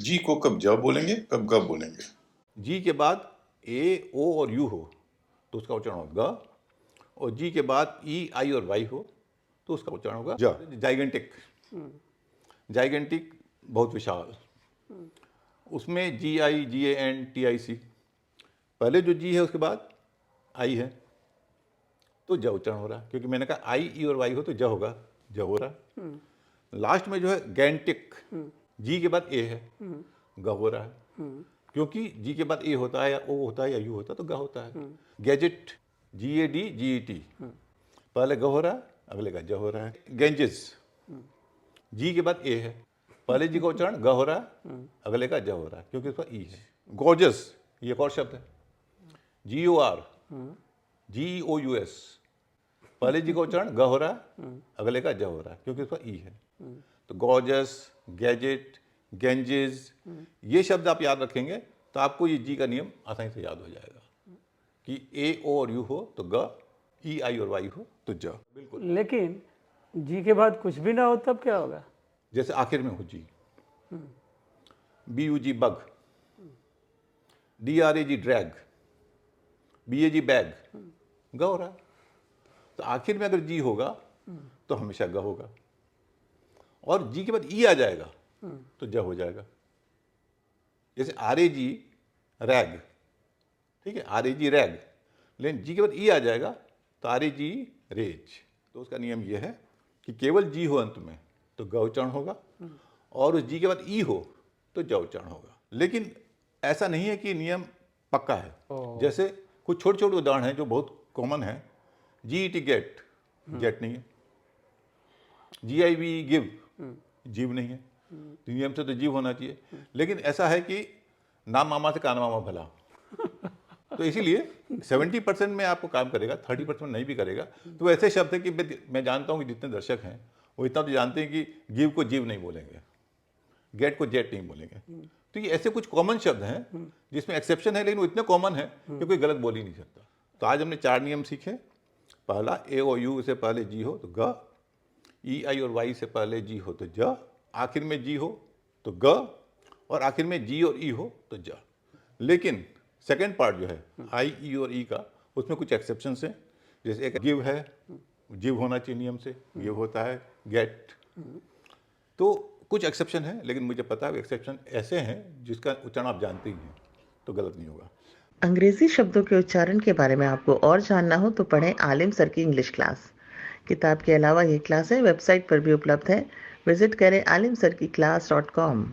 जी को कब ज बोलेंगे, कब ग बोलेंगे? जी के बाद ए, ओ और यू हो तो उसका उच्चारण होगा ग, और जी के बाद ई, आई और वाई हो तो उसका उच्चारण होगा ज। जाइगेंटिक, जाइगेंटिक बहुत विशाल, उसमें जी आई, जी ए एन, टी आई सी, पहले जो जी है उसके बाद आई है तो ज उच्चारण हो रहा है, क्योंकि मैंने कहा आई, ई और वाई हो तो ज होगा, ज हो रहा है। लास्ट में जो है गैंटिक, जी के बाद ए है, ग हो रहा है, क्योंकि जी के बाद ए होता है या ओ होता है या यू होता है तो ग होता है। Gadget, G A D, G E T, पहले ग हो रहा है, अगले का ज हो रहा है। गेंजिस, जी के बाद ए है, पहले जी का उच्चारण ग हो रहा है, अगले का ज हो रहा है, क्योंकि उसका ई है। गॉर्जस, ये एक और शब्द है, जी ओ आर, जी ओ यू एस, पहले जी का उच्चारण ग हो रहा है, अगले का ज हो रहा है, क्योंकि उसका ई है। तो गॉर्जस, गैजेट, गेंजिस, ये शब्द आप याद रखेंगे तो आपको ये जी का नियम आसानी से याद हो जाएगा कि ए, ओ और यू हो तो ग, ई, आई और वाई हो तो ज। बिल्कुल। लेकिन जी के बाद कुछ भी ना हो तब क्या होगा? जैसे आखिर में हो जी, B U G bug, D R A G drag, B A G bag, ग हो रहा है। तो आखिर में अगर जी होगा तो हमेशा ग होगा, और जी के बाद ई आ जाएगा तो ज हो जाएगा। जैसे आर ए जी रैग, ठीक है, आर ए जी रैग, लेकिन जी के बाद ई आ जाएगा तो आर ए जी रेज। तो उसका नियम यह है कि केवल जी हो अंत में तो ग उच्चारण होगा, और उस जी के बाद ई हो तो ज उच्चारण होगा। लेकिन ऐसा नहीं है कि नियम पक्का है। जैसे कुछ छोटे छोटे उदाहरण हैं जो बहुत कॉमन है, जी ई टी गेट, गेट नहीं है। जी आई वी गिव, जीव नहीं है, तो नियम से तो जीव होना चाहिए। लेकिन ऐसा है कि नाम मामा से काना मामा भला, तो इसीलिए 70% में आपको काम करेगा, 30% नहीं भी करेगा। तो ऐसे शब्द है कि मैं जानता हूँ कि जितने दर्शक हैं वो इतना तो जानते हैं कि गिव को जीव नहीं बोलेंगे, गेट को जेट नहीं बोलेंगे। तो ये ऐसे कुछ कॉमन शब्द हैं जिसमें एक्सेप्शन है, लेकिन वो इतने कॉमन है कि कोई गलत बोल ही नहीं सकता। तो आज हमने 4 नियम सीखे। पहला, ए और यू से पहले जी हो तो ग, ई, आई और वाई से पहले जी हो तो ज, आखिर में जी हो तो ग, और आखिर में जी और ई हो तो ज। लेकिन सेकेंड पार्ट जो है आई, ई और ई का, उसमें कुछ एक्सेप्शंस हैं। जैसे एक गिव है, जीव होना चाहिए नियम से, गिव होता है, गेट, तो कुछ एक्सेप्शन है। लेकिन मुझे पता है एक्सेप्शन ऐसे हैं जिसका उच्चारण आप जानते ही हैं, तो गलत नहीं होगा। अंग्रेजी शब्दों के उच्चारण के बारे में आपको और जानना हो तो पढ़ें आलिम सर की इंग्लिश क्लास। किताब के अलावा ये क्लासें वेबसाइट पर भी उपलब्ध है। विजिट करें alimsarkiclass.com।